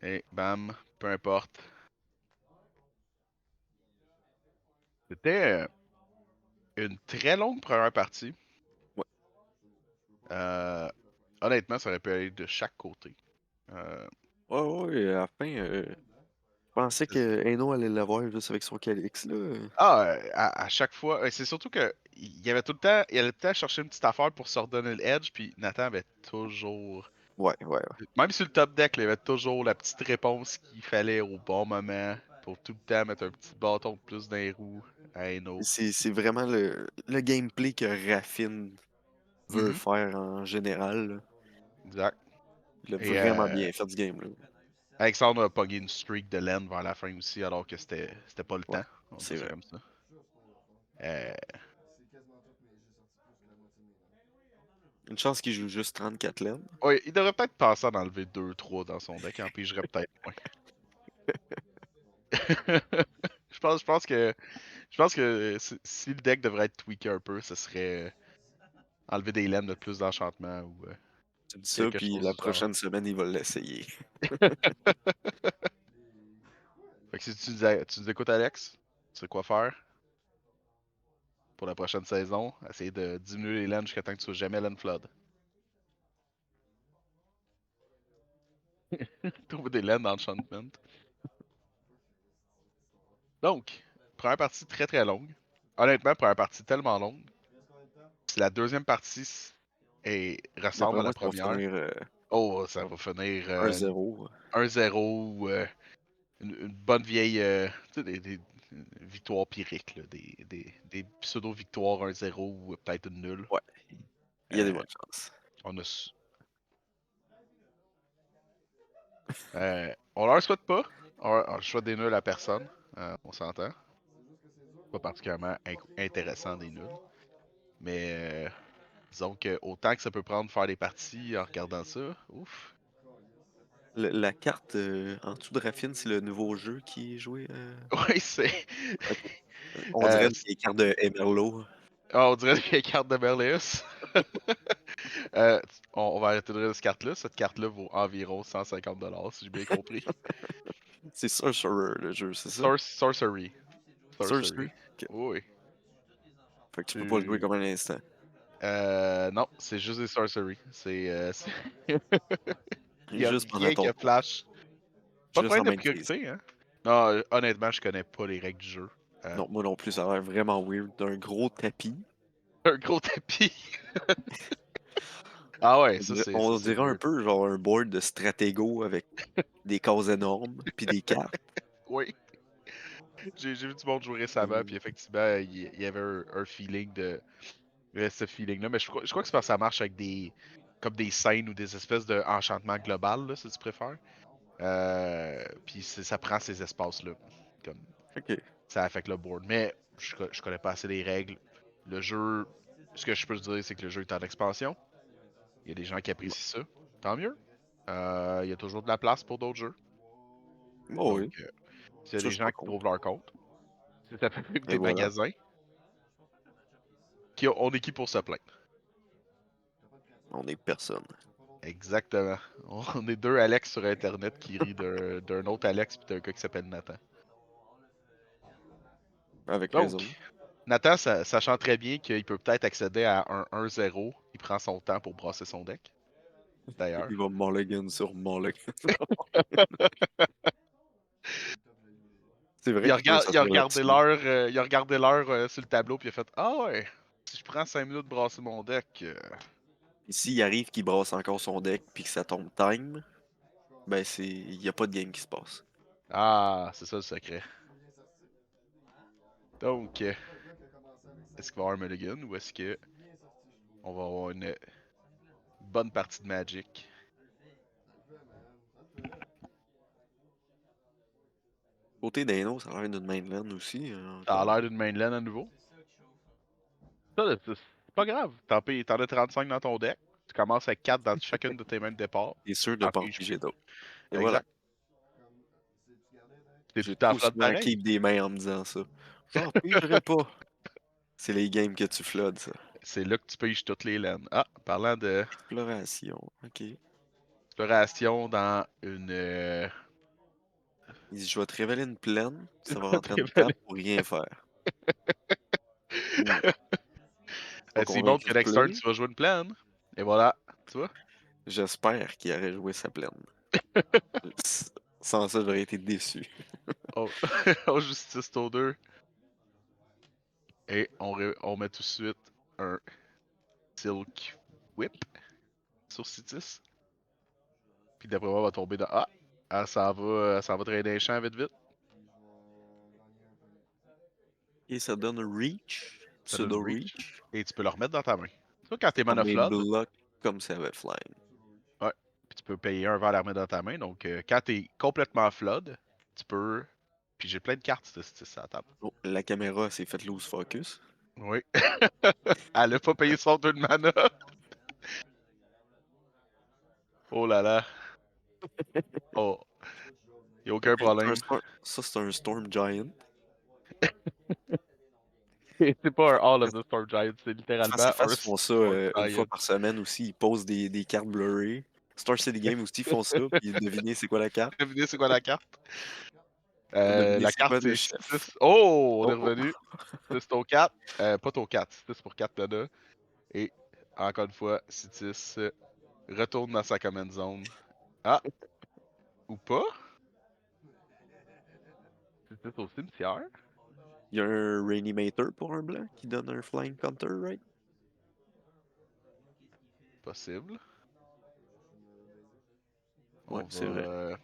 Et bam, peu importe. C'était une très longue première partie. Ouais. Euh, honnêtement, ça aurait pu aller de chaque côté. Ouais, ouais, à la fin, je pensais C'est- que Eno allait l'avoir juste avec son Calix, là. à chaque fois, c'est surtout que il y avait tout le temps, il allait tout le temps chercher une petite affaire pour se redonner le edge, puis Nathan avait toujours, Ouais, ouais, ouais. même sur le top deck, il y avait toujours la petite réponse qu'il fallait au bon moment pour tout le temps mettre un petit bâton de plus dans les roues à Eno. C'est vraiment le gameplay que Raffine veut Mhm, faire en général, là. exact. Il a Et vraiment bien fait ce game-là. Alexandre a pogné une streak de laine vers la fin aussi, alors que c'était pas le Ouais, temps. On va c'est dire ça vrai. comme ça. Euh, Une chance qu'il joue juste 34 lanes. ouais, il devrait peut-être penser à en enlever 2-3 dans son deck, en pigerait peut-être moins. Je pense que si le deck devrait être tweaké un peu, ce serait enlever des laines de plus d'enchantement ou Tu dis ça, quelque puis chose la du genre. prochaine semaine, il va l'essayer. Fait que si tu nous écoutes, Alex, tu sais quoi faire pour la prochaine saison. Essayer de diminuer les laines jusqu'à temps que tu sois jamais lane flood. Trouver des laines d'enchantment. Donc, première partie très très longue. Honnêtement, première partie tellement longue. Si la deuxième partie ressemble D'après à la moi, ça va première, finir oh, ça va finir 1-0. 1-0 ou une bonne vieille tu sais, des victoires pyrrhiques, là, des pseudo-victoires 1-0 ou peut-être une nulle. Ouais, il y a des Euh, bonnes chances. on a on leur souhaite pas. On souhaite des nuls à personne. On s'entend. Pas particulièrement intéressant des nuls. Mais disons que autant que ça peut prendre faire des parties en regardant ça, ouf. La carte en dessous de Raffine, c'est le nouveau jeu qui est joué. Oui, c'est. Ok. On euh, dirait les cartes de Emerlo. on dirait qu'il y a une carte de Berleus. On va arrêter de lire cette carte-là. Cette carte-là vaut environ 150$, si j'ai bien compris. C'est Sorcerer, le jeu, c'est ça? Sorcery. Sorcerer? Sorcery. Ok. Oui. Fait que tu peux pas le jouer Tu... comme un instant. non, c'est juste des sorcery. Il y a Juste pendant rien ton qui tour. flash. Pas de Juste en problème de main phase. priorité, hein. Non, honnêtement, je connais pas les règles du jeu. Euh, Non, moi non plus, ça a l'air vraiment weird. D'un gros tapis. un gros tapis. Ah ouais, ça On c'est dirait un weird. peu genre un board de Stratego avec des cases énormes, puis des cartes. Oui. J'ai vu du monde jouer récemment, puis Puis, effectivement, il y avait un feeling de. Il y avait ce feeling-là, mais je crois que c'est parce que ça marche avec comme des scènes ou des espèces d'enchantement global, là, si tu préfères. Puis ça prend ces espaces-là. Comme ok. ça affecte le board. Mais je connais pas assez les règles. Le jeu, ce que je peux te dire, c'est que le jeu est en expansion. Il y a des gens qui Ouais. apprécient ça. Tant mieux. Il y a toujours de la place pour d'autres jeux. Oh Donc, oui, s'il y a ça des je suis gens pas qui contre. trouvent leur compte, si ça fait vivre Et des voilà. magasins, on est qui pour se plaindre? On est personne. Exactement. On est deux Alex sur Internet qui rient d'un autre Alex puis d'un gars qui s'appelle Nathan. Avec raison. Donc, Nathan, sachant très bien qu'il peut peut-être accéder à un 1-0, il prend son temps pour brasser son deck, Il d'ailleurs. va mulligan sur mulligan. C'est vrai qu'il peut Il a s'asseoir regardé là-dessus. l'heure sur le tableau puis il a fait Ah ouais, je prends 5 minutes de brasser mon deck. Et s'il arrive qu'il brasse encore son deck puis que ça tombe time, ben il y a pas de game qui se passe. Ah, c'est ça le secret. Donc, est-ce qu'il va y avoir un mulligan ou est-ce que on va avoir une bonne partie de Magic? Côté Dano, ça a l'air d'une mainland aussi, Ça a encore. l'air d'une mainland à nouveau. Ça, c'est pas grave. T'en as 35 dans ton deck. Tu commences avec 4 dans chacune de tes mains de départ. T'es sûr de T'en pas en piges piger plus. d'autres. Et voilà. Exact. T'es tout J'ai le temps trop flood souvent pareil. keep des mains en me disant ça. J'en pigerai pas. C'est les games que tu floods, ça. C'est là que tu piges toutes les laines. Ah, parlant de Exploration, ok. exploration dans une. Il dit, je vais te révéler une plaine, ça va rentrer en Très tape pour rien faire. Hmm. Pas S'il montre convaincu que de next turn, play. tu vas jouer une plaine. Et voilà. Tu vois? J'espère qu'il aurait joué sa plaine. Sans ça, j'aurais été déçu. On, on justice au 2. Et on met tout de suite un Silk Whip sur Citis. Puis d'après moi, on va tomber dans. Ah! Ah, ça va traîner les champs vite vite. Et ça donne Reach, Ça donne Pseudo reach. Reach, Et tu peux le remettre dans ta main. Tu vois, quand t'es en mana main flood, block comme ça avait Flying. ouais. Puis tu peux payer un verre la main dans ta main. Donc, quand t'es complètement flood, tu peux. Puis j'ai plein de cartes de Citis à la table. Oh, la caméra s'est faite lose focus. Oui. Elle a pas payé son 2 de mana. Oh là là. Oh. Y a aucun problème. Ça, c'est un Storm Giant. C'est pas un Hall of the Storm Giant, c'est Face à littéralement un face, ils font ça Storm une fois Giant. par semaine aussi. Ils posent des cartes blurrées. Star City Game aussi font ça. Puis devinez c'est quoi la carte. Devinez c'est quoi la carte? Devinez La c'est carte quoi le c'est chef. 6. Oh, on est Oh, oh. revenu. C'est au 4. Pas au 4, c'est pour 4 mana. Et encore une fois, Citis retourne dans sa command zone. Ah, ou pas? Citis au cimetière? Il y a un Reanimator pour un blanc qui donne un Flying Counter, right? Possible. Ouais, On va. c'est vrai.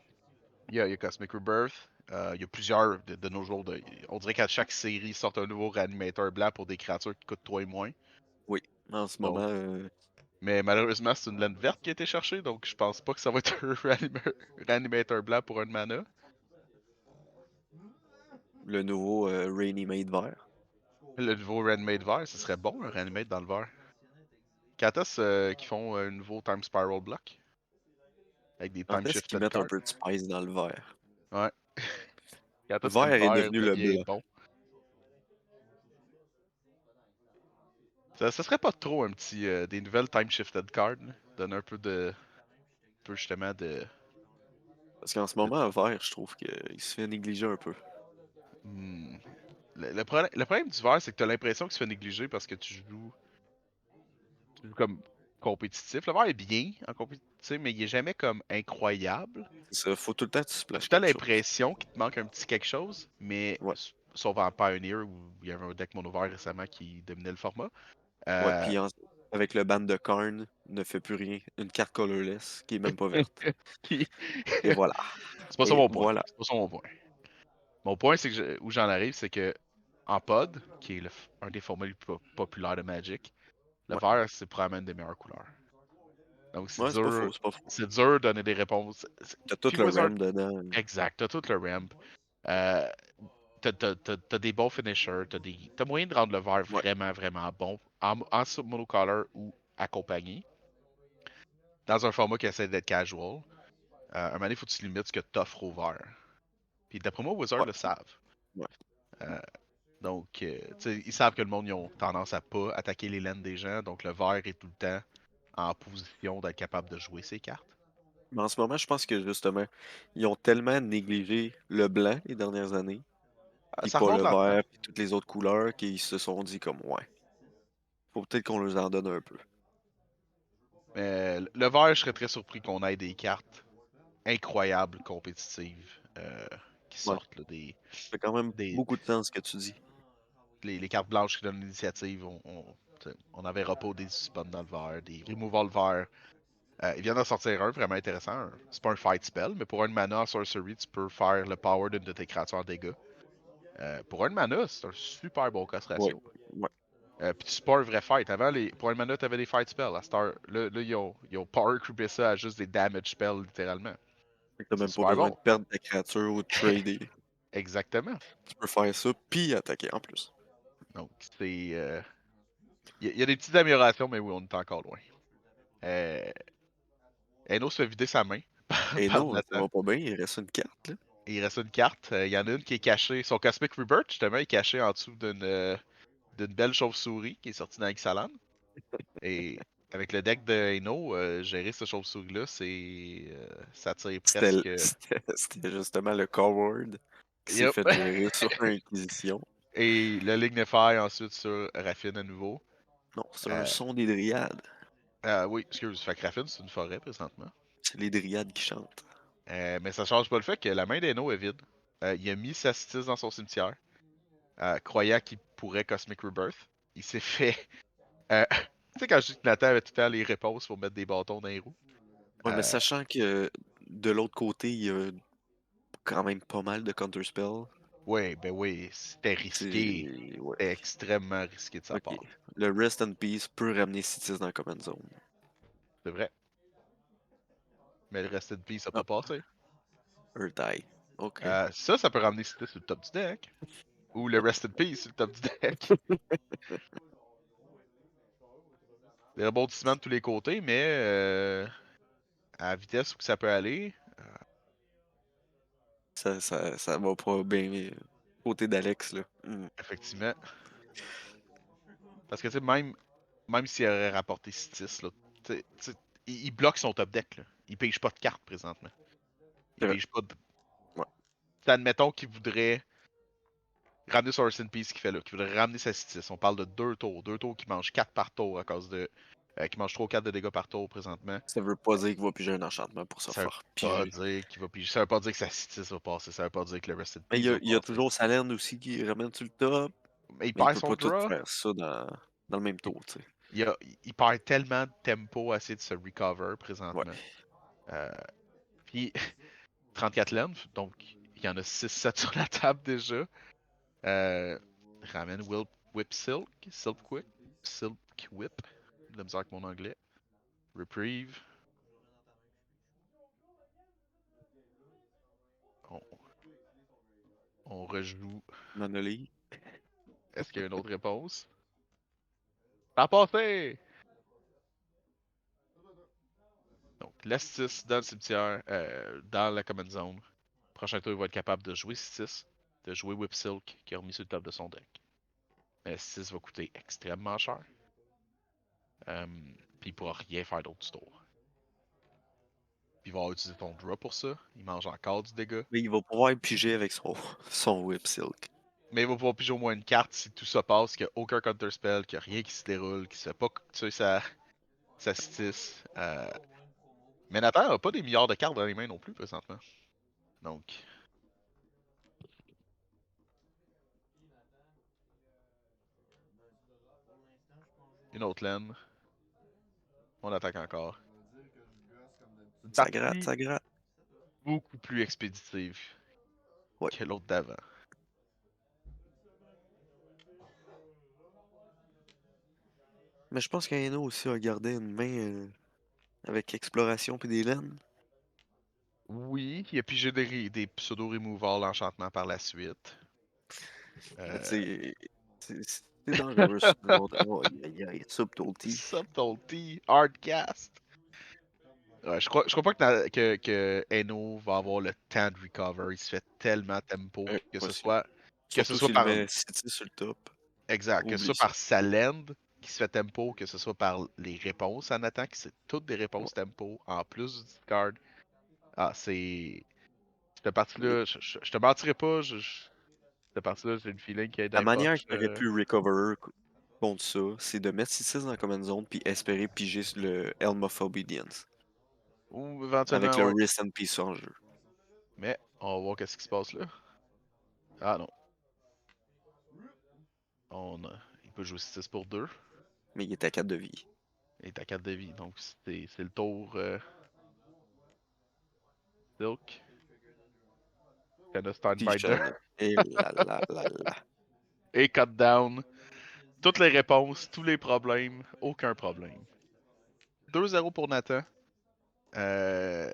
Il y a Cosmic Rebirth. Il y a plusieurs de nos jours. On dirait qu'à chaque série, ils sortent un nouveau réanimateur blanc pour des créatures qui coûtent 3 et moins. Oui. En ce Donc, moment, mais malheureusement, c'est une laine verte qui a été cherchée, donc je pense pas que ça va être un réanimateur blanc pour un mana. le nouveau Reanimate vert. Le nouveau Reanimate vert, ce serait bon un Reanimate dans le vert. Quand est-ce qu'ils font un nouveau Time Spiral Block? Avec des Quand Time est-ce qu'ils Shifted mettent un cards? peu de spice dans le vert? Ouais. Quand Le est-ce que le vert est vert devenu le devient blanc. bon? Ça serait pas trop un petit. Des nouvelles Time Shifted cards, là? Donner un peu de. Un peu justement de. Parce qu'en ce de- moment, le vert, je trouve qu'il se fait négliger un peu. Hmm. Le problème du vert, c'est que t'as l'impression qu'il se fait négliger parce que tu joues comme compétitif. Le vert est bien en compétitif, mais il est jamais comme incroyable. C'est ça, faut tout le temps que tu T'as tout splashes le temps quelque chose. l'impression qu'il te manque un petit quelque chose, mais Ouais. sauf en Pioneer où il y avait un deck mono vert récemment qui dominait le format. Ouais, Euh, puis avec le ban de Karn, ne fait plus rien. Une carte colorless qui est même pas verte. qui- Et voilà. c'est pas ça Et mon point. voilà. C'est pas ça mon point. Mon point, c'est que où j'en arrive, c'est que en pod, qui est un des formats les plus populaires de Magic, le Ouais. vert, c'est probablement une des meilleures couleurs. Donc Ouais, c'est pas faux, c'est pas faux. c'est dur de donner des réponses. T'as tout Puis le Wizard, RAM dedans. exact, t'as tout le ramp. Euh, t'as des bons finishers, t'as moyen de rendre le vert Ouais, vraiment, vraiment bon en monocolor ou accompagné. Dans un format qui essaie d'être casual, un moment donné, faut que tu limites ce que t'offres au vert. Puis d'après moi, Wizard ouais, le savent. ouais. Euh, donc, tu sais, ils savent que le monde, ils ont tendance à pas attaquer les lanes des gens, donc le vert est tout le temps en position d'être capable de jouer ses cartes. Mais en ce moment, je pense que justement, ils ont tellement négligé le blanc les dernières années, puis Ça pas remonte le lentement. vert, puis toutes les autres couleurs, qu'ils se sont dit comme ouais. Faut peut-être qu'on leur en donne un peu. Mais le vert, je serais très surpris qu'on ait des cartes incroyables compétitives qui Ouais. sortent. Là, Ça fait quand même des, beaucoup de sens ce que tu dis. les cartes blanches qui donnent l'initiative, T'sais, on n'en verra pas des spawns dans le verre, des removal verts. Il vient d'en sortir un vraiment intéressant. C'est pas un fight spell, mais pour un mana en sorcery, tu peux faire le power d'une de tes créatures en dégâts. Pour un mana, c'est un super bon cost Ouais. ratio. Ouais. Puis c'est pas un vrai fight. Avant, pour un mana, t'avais des fight spells. Là, ils ont power creepé ça à juste des damage spells, littéralement. Fait que t'as C'est même pas super besoin de bon. perdre ta créature ou de trader. Exactement. Tu peux faire ça, puis attaquer en plus. Donc, c'est. Il y a des petites améliorations, mais oui, on est encore loin. Eno se fait vider sa main Et par non, ça Nathan. va pas bien, il reste une carte, là. Et il reste une carte. Il y en a une qui est cachée. Son Cosmic Rebirth, justement, est caché en dessous d'une belle chauve-souris qui est sortie dans Ixalan. Et avec le deck de Eno, gérer cette chauve-souris-là, ça tire C'était presque. c'était justement le coward qui s'est Yep. fait gérer sur Inquisition. Et le Lignify ensuite sur Raffine à nouveau. Non, c'est un Euh, son des dryades. oui, excuse. Fait que Raffine, c'est une forêt présentement. C'est les dryades qui chantent. Mais ça change pas le fait que la main d'Eno est vide. Il a mis sa Sastis dans son cimetière, croyant qu'il pourrait Cosmic Rebirth. Il s'est fait. Tu sais, quand je dis que Nathan avait tout le temps les réponses pour mettre des bâtons dans les roues. Ouais, mais Euh, sachant que de l'autre côté, il y a quand même pas mal de counterspell. ouais, ben oui, c'était risqué. C'est. Ouais. C'était extrêmement risqué de sa Ok. part. Le Rest in Peace peut ramener Citis dans la Command Zone. C'est vrai. Mais le reste de Peace a Ah, pas passé. Earth Eye. Ok. Ça peut ramener City sur le top du deck. Ou le Rest in Peace sur le top du deck. Des rebondissements de tous les côtés, mais à la vitesse où ça peut aller, Ça va pas bien côté d'Alex, là. effectivement. Parce que tu sais, même s'il aurait rapporté Citis, là, il bloque son top deck. Là. Il pige pas de cartes présentement. Il C'est vrai. pige pas de. Ouais. Admettons qu'il voudrait ramener son Rest in Peace qu'il fait là, qu'il voudrait ramener sa Citis. On parle de 2 tours. 2 tours qui mangent 4 par tour à cause de. Qui mangent 3 ou 4 de dégâts par tour présentement. Ça veut pas dire qu'il va piger un enchantement pour se Ça veut faire pas piger. dire qu'il va piger. Ça veut pas dire que sa Citis va passer. Ça veut pas dire que le Rest in Mais Peace va il y a passer. toujours Salern aussi qui ramène sur le top. Mais il Mais il perd peut son pas tout draw. faire ça dans le même tour, tu sais. Il perd tellement de tempo à essayer de se recover Ouais. présentement. Euh, Puis 34 lanes, donc il y en a 6-7 sur la table déjà. Ramène Whip Silk, Silk Whip, de la misère avec mon anglais. Reprieve. On, on rejoue. Monolith. Est-ce qu'il y a une autre réponse? Ça a passé! Donc, l'Astis dans le cimetière, dans la common zone. Prochain tour, il va être capable de jouer 6, de jouer Whip Silk, qui a remis sur le top de son deck. Mais 6 va coûter extrêmement cher. Puis il pourra rien faire d'autre du tour. Puis il va utiliser ton draw pour ça. Il mange encore du dégât. Mais il va pouvoir piger avec son Whip Silk. Mais il va pouvoir piger au moins une carte si tout ça passe, qu'il n'y a aucun counter spell, qu'il n'y a rien qui se déroule, qu'il se fait pas tuer sa Stis. Mais Nathan n'a pas des milliards de cartes dans les mains non plus présentement. Donc, une autre laine. On attaque encore. Une Ça gratte, partie ça gratte. beaucoup plus expéditive Ouais. que l'autre d'avant. Mais je pense qu'Aino aussi a gardé une main avec exploration puis des laines. Oui, il a pigé des pseudo-removals l'enchantement par la suite. Mais tu Euh, sais, c'est dangereux ça. Oh, aïe, aïe, subtlety. Subtlety, Hardcast. Ouais, je crois pas que Eno va avoir le temps de recover. Il se fait tellement tempo Impossible. que ce Surtout soit s'il par met City sur le top. exact, que ce Oublie soit ça. par sa land qui se fait tempo, que ce soit par les réponses en attaque, c'est toutes des Ouais. réponses tempo en plus du discard. Ah, c'est cette Mais partie-là, je te mentirais pas, cette partie-là, j'ai une feeling qu'il y a la d'un manière punch. qu'il aurait pu recover contre ça, c'est de mettre City dans la common zone puis espérer piger sur le Helm of Obedience. Ou Avec éventuellement, le ouais. Wrist and Peace en jeu. Mais on va voir qu'est-ce qui se passe là. Ah non. Il peut jouer 6 pour 2. Mais il est à 4 de vie. Et ta carte de vie. Donc, c'est le tour Silk. Kinda Start by the. Tichon. Et là là là là. Et Cut Down. Toutes les réponses, tous les problèmes, aucun problème. 2-0 pour Nathan. Euh,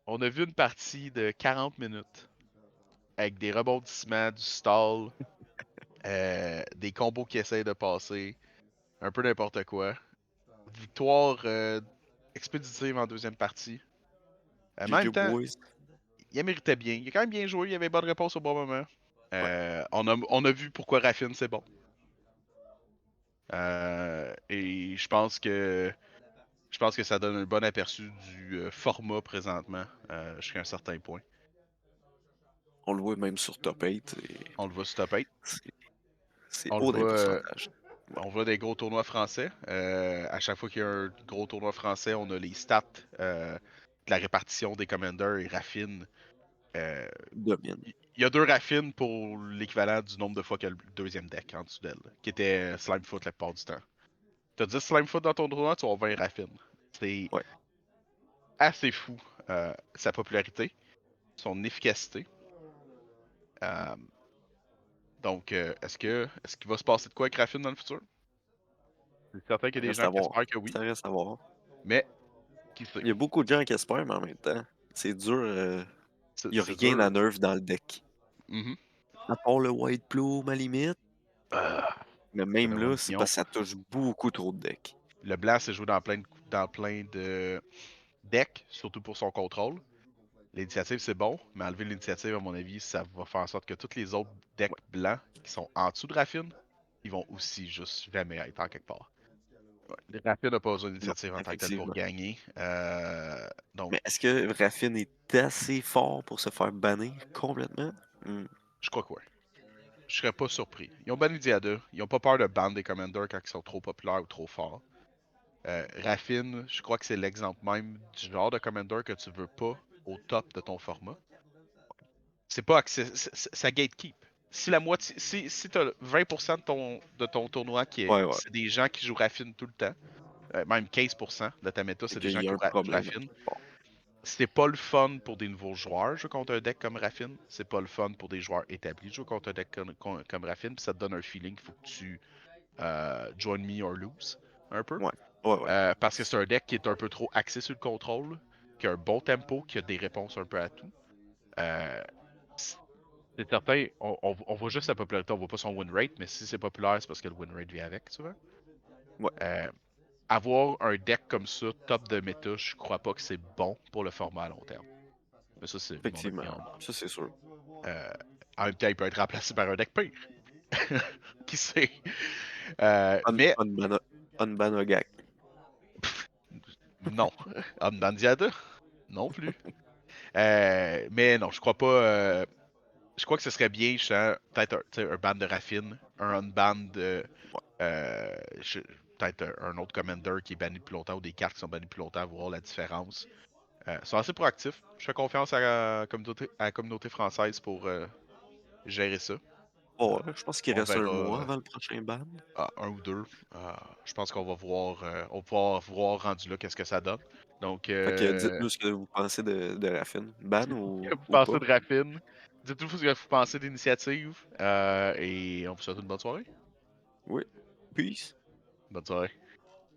on a vu une partie de 40 minutes avec des rebondissements, du stall, des combos qui essayent de passer, un peu n'importe quoi. Victoire expéditive en deuxième partie. En même GG temps, Boys. il méritait bien. Il a quand même bien joué, il avait bonne réponse au bon moment. Ouais. On a vu pourquoi Raffine c'est bon. Et je pense que ça donne un bon aperçu du format présentement jusqu'à un certain point. On le voit même sur Top 8. On le voit sur top 8. C'est c'est On le haut voit, d'un pourcentage. Ouais. on voit des gros tournois français. À chaque fois qu'il y a un gros tournoi français, on a les stats de la répartition des commanders et Raffine. Euh, Domine. Il y a 2 Raffines pour l'équivalent du nombre de fois qu'il y a le deuxième deck en dessous d'elle, qui était Slimefoot la plupart du temps. T'as 10 Slimefoot dans ton tournoi, tu vas avoir 20 Raffines. C'est Ouais. assez fou sa popularité, son efficacité. Euh, donc, est-ce qu'il va se passer de quoi avec Raffine dans le futur? C'est certain qu'il Ça y a des reste gens à qui voir. espèrent que oui, Ça reste à voir. mais qui sait? Il y a beaucoup de gens qui espèrent, mais en même temps, c'est dur. Il y a C'est rien à dur. nerf dans le deck. Mhm. À part le White Plume, à la limite. Euh, Mais c'est même d'avoir là, une c'est opinion. parce que ça touche beaucoup trop de decks. Le blanc s'est joué dans plein de decks, surtout pour son contrôle. L'initiative, c'est bon, mais enlever l'initiative, à mon avis, ça va faire en sorte que tous les autres decks Ouais, blancs qui sont en dessous de Raffine, ils vont aussi juste jamais être en quelque part. Ouais. Raffine n'a pas besoin non, d'initiative en tant que tel pour effectivement. gagner. Donc, Mais est-ce que Raffine est assez fort pour se faire bannir complètement? Hmm. je crois que ouais. Je serais pas surpris. Ils ont banni Diada. Ils ont pas peur de ban des Commanders quand ils sont trop populaires ou trop forts. Raffine, je crois que c'est l'exemple même du genre de Commander que tu veux pas au top de ton format. C'est pas ça gatekeep. Si la moitié, si t'as 20% de ton tournoi Ouais, ouais. c'est des gens qui jouent Raffine tout le temps, même 15% de ta méta, C'est c'est des qu'il gens y a qui un jouent problème à Raffine. quelque part. C'est pas le fun pour des nouveaux joueurs jouer contre un deck comme Raffine. C'est pas le fun pour des joueurs établis jouer contre un deck comme Raffine. Puis ça te donne un feeling qu'il faut que tu join me or lose un peu. Ouais, ouais, ouais. Parce que c'est un deck qui est un peu trop axé sur le contrôle, qui a un bon tempo, qui a des réponses un peu à tout. Euh, c'est certain, on voit juste sa popularité, on voit pas son win rate, mais si c'est populaire, c'est parce que le win rate vient avec, souvent. Ouais, Euh, avoir un deck comme ça, top de méta, je crois pas que c'est bon pour le format à long terme. Mais ça, c'est mon effectivement. opinion à moi. Ça, c'est sûr. Euh, en même temps, il peut être remplacé par un deck pire. Qui sait? Mais, Unbanogak. non. Omnandiada? Non plus. Mais non, je crois pas. Je crois que ce serait bien, justement, peut-être un ban de Raffine, un unban de. Ouais. euh, je- peut-être un autre commander qui est banni depuis longtemps ou des cartes qui sont bannies depuis longtemps, voir la différence. Ils sont assez proactifs. Je fais confiance à la communauté française pour gérer ça. Bon, ouais, je pense qu'il On reste un verra mois avant le prochain ban. un ou deux. Je pense qu'on va voir, on va pouvoir voir rendu là qu'est-ce que ça donne. Donc, Fait que dites-nous ce que vous pensez de Raffine. Ban que vous ou pensez pas? de Raffine? Dites-nous ce que vous pensez d'initiative. Et on vous souhaite une bonne soirée. Oui. Peace. Bonne soirée.